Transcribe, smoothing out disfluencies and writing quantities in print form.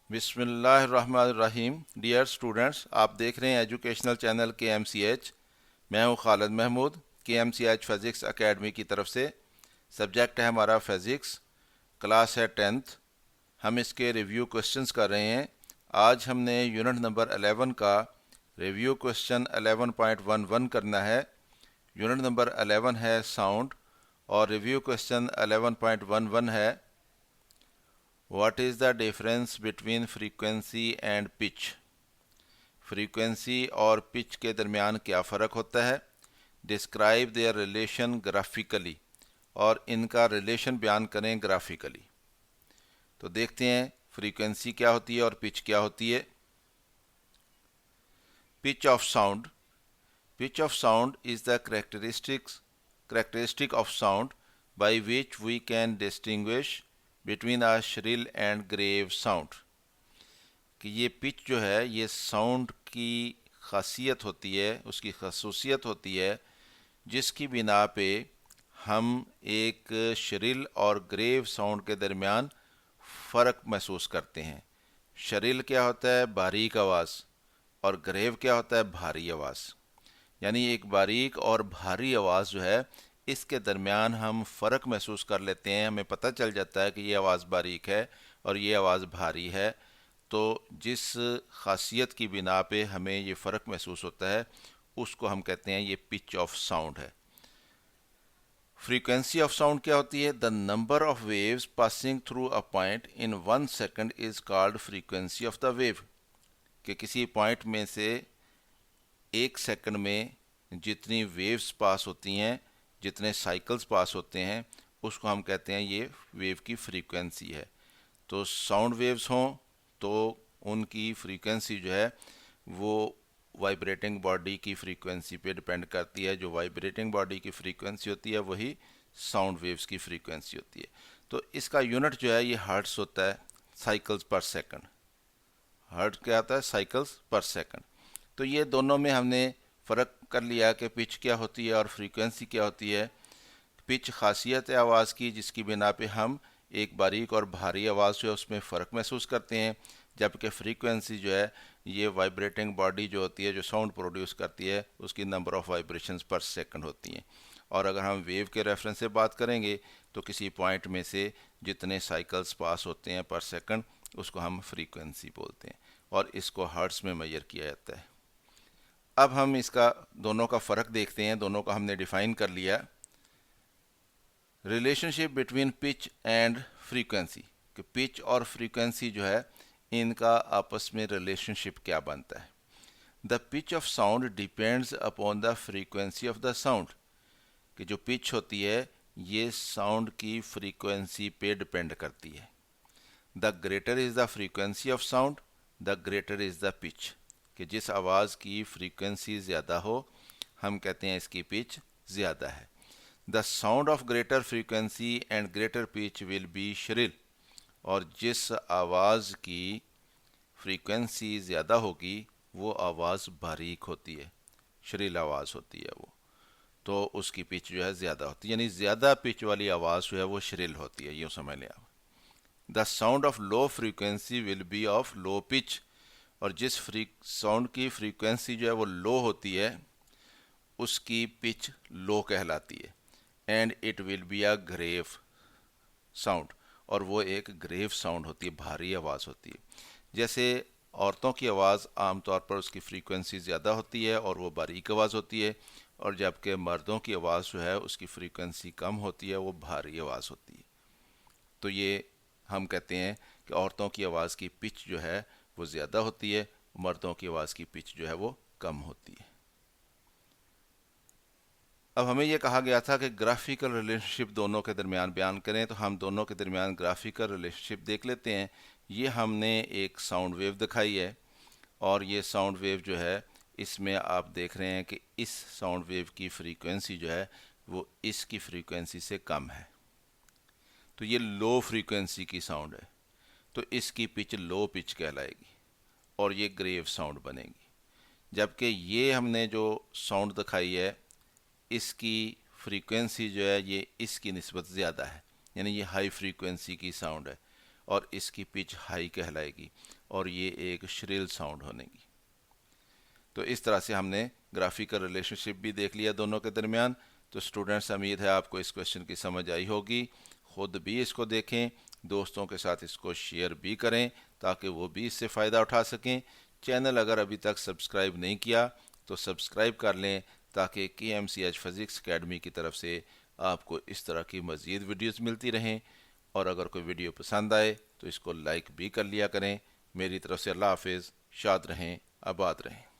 बिस्मिल्लाहिर्रहमानिर्रहीम। Dear students, आप देख रहे हैं एजुकेशनल चैनल KMCH। मैं हूं Khalid Mahmood, KMCH physics academy की तरफ से। सब्जेक्ट है हमारा फिज़िक्स, क्लास है 10th। हम इसके रिव्यू क्वेश्चंस कर रहे हैं। आज हमने यूनिट नंबर 11 का रिव्यू क्वेश्चन 11.11 करना है। यूनिट नंबर 11 है साउंड और रिव्यू क्वेश्चन 11.11 है what is the difference between frequency and pitch. Frequency और पिच के दरमियान क्या फ़र्क होता है। डिस्क्राइब देयर रिलेशन ग्राफिकली, और इनका रिलेशन बयान करें ग्राफिकली। तो देखते हैं फ्रीक्वेंसी क्या होती है और पिच क्या होती है। Pitch of sound. Pitch of sound is the characteristic of sound by which we can distinguish between a shrill and grave sound। कि ये पिच जो है ये साउंड की खासियत होती है, उसकी खसूसियत होती है, जिसकी बिना पे हम एक शरिल और ग्रेव साउंड के दरमियान फ़र्क महसूस करते हैं। शरिल क्या होता है? बारीक आवाज़। और ग्रेव क्या होता है? भारी आवाज़। यानी एक बारीक और भारी आवाज़ जो है इसके दरमियान हम फ़र्क महसूस कर लेते हैं। हमें पता चल जाता है कि ये आवाज़ बारीक है और ये आवाज़ भारी है। तो जिस खासियत की बिना पे हमें ये फ़र्क महसूस होता है उसको हम कहते हैं ये पिच ऑफ साउंड है। फ्रीक्वेंसी ऑफ साउंड क्या होती है? The number of waves passing through a point in 1 second is called frequency of the wave. कि किसी पॉइंट में से 1 सेकंड में जितनी वेव्स पास होती हैं, जितने साइकिल्स पास होते हैं, उसको हम कहते हैं ये वेव की फ्रीक्वेंसी है। तो साउंड वेव्स हों तो उनकी फ्रीक्वेंसी जो है वो वाइब्रेटिंग बॉडी की फ्रीक्वेंसी पे डिपेंड करती है। जो वाइब्रेटिंग बॉडी की फ्रीक्वेंसी होती है वही साउंड वेव्स की फ्रीक्वेंसी होती है। तो इसका यूनिट जो है ये हर्ट्स होता है, साइकिल्स पर सेकंड। हर्ट्स क्या आता है? साइकिल्स पर सेकंड। तो ये दोनों में हमने फ़र्क कर लिया कि पिच क्या होती है और फ्रीक्वेंसी क्या होती है। पिच खासियत है आवाज़ की जिसकी बिना पे हम एक बारीक और भारी आवाज़ जो है उसमें फ़र्क महसूस करते हैं, जबकि फ्रीक्वेंसी जो है ये वाइब्रेटिंग बॉडी जो होती है जो साउंड प्रोड्यूस करती है उसकी नंबर ऑफ़ वाइब्रेशंस पर सेकंड होती हैं। और अगर हम वेव के रेफरेंस से बात करेंगे तो किसी पॉइंट में से जितने साइकिल्स पास होते हैं पर सेकंड उसको हम फ्रीक्वेंसी बोलते हैं और इसको हर्ट्स में मेजर किया जाता है। अब हम इसका दोनों का फ़र्क देखते हैं। दोनों का हमने डिफ़ाइन कर लिया। Relationship between pitch and frequency, कि पिच और फ्रीक्वेंसी जो है इनका आपस में रिलेशनशिप क्या बनता है। The pitch of sound depends upon the frequency of the sound. कि जो पिच होती है ये साउंड की फ्रीक्वेंसी पे डिपेंड करती है। The greater is the frequency of sound, the greater is the pitch. कि जिस आवाज़ की फ्रीक्वेंसी ज़्यादा हो हम कहते हैं इसकी पिच ज़्यादा है। The sound of greater frequency and greater pitch will be shrill. और जिस आवाज़ की फ्रीक्वेंसी ज़्यादा होगी वो आवाज़ बारीक होती है, श्रिल आवाज़ होती है वो, तो उसकी पिच जो है ज़्यादा होती है। यानी ज़्यादा पिच वाली आवाज़ जो है वो श्रिल होती है, यूँ समझ लें आप। The sound of low frequency will be of low pitch. और जिस साउंड की फ्रीक्वेंसी जो है वो लो होती है उसकी पिच लो कहलाती है। And it will be a grave sound, और वो एक ग्रेव साउंड होती है, भारी आवाज़ होती है। जैसे औरतों की आवाज़ आमतौर पर उसकी फ्रीक्वेंसी ज़्यादा होती है और वो बारीक आवाज़ होती है, और जबकि मर्दों की आवाज़ जो है उसकी फ्रीक्वेंसी कम होती है, वो भारी आवाज़ होती है। तो ये हम कहते हैं कि औरतों की आवाज़ की पिच जो है वो ज़्यादा होती है, मर्दों की आवाज़ की पिच जो है वो कम होती है। अब हमें यह कहा गया था कि ग्राफिकल रिलेशनशिप दोनों के दरमियान बयान करें, तो हम दोनों के दरमियान ग्राफिकल रिलेशनशिप देख लेते हैं। ये हमने एक साउंड वेव दिखाई है और ये साउंड वेव जो है इसमें आप देख रहे हैं कि इस साउंड वेव की फ्रीक्वेंसी जो है वो इसकी फ्रीक्वेंसी से कम है। तो ये लो फ्रीक्वेंसी की साउंड है, तो इसकी पिच लो पिच कहलाएगी और ये ग्रेव साउंड बनेगी। जबकि ये हमने जो साउंड दिखाई है इसकी फ्रीक्वेंसी जो है ये इसकी निस्बत ज़्यादा है, यानी ये हाई फ्रीक्वेंसी की साउंड है, اور اس کی پچ ہائی کہلائے گی اور یہ ایک شریل ساؤنڈ ہونے گی۔ تو اس طرح سے ہم نے گرافیکل ریلیشن شپ بھی دیکھ لیا دونوں کے درمیان۔ تو اسٹوڈنٹس، امید ہے آپ کو اس کویشچن کی سمجھ آئی ہوگی، خود بھی اس کو دیکھیں، دوستوں کے ساتھ اس کو شیئر بھی کریں تاکہ وہ بھی اس سے فائدہ اٹھا سکیں۔ چینل اگر ابھی تک سبسکرائب نہیں کیا تو سبسکرائب کر لیں تاکہ KMCH فزکس اکیڈمی کی طرف سے آپ کو اس طرح کی مزید ویڈیوز ملتی رہیں، اور اگر کوئی ویڈیو پسند آئے تو اس کو لائک بھی کر لیا کریں۔ میری طرف سے اللہ حافظ، شاد رہیں، آباد رہیں۔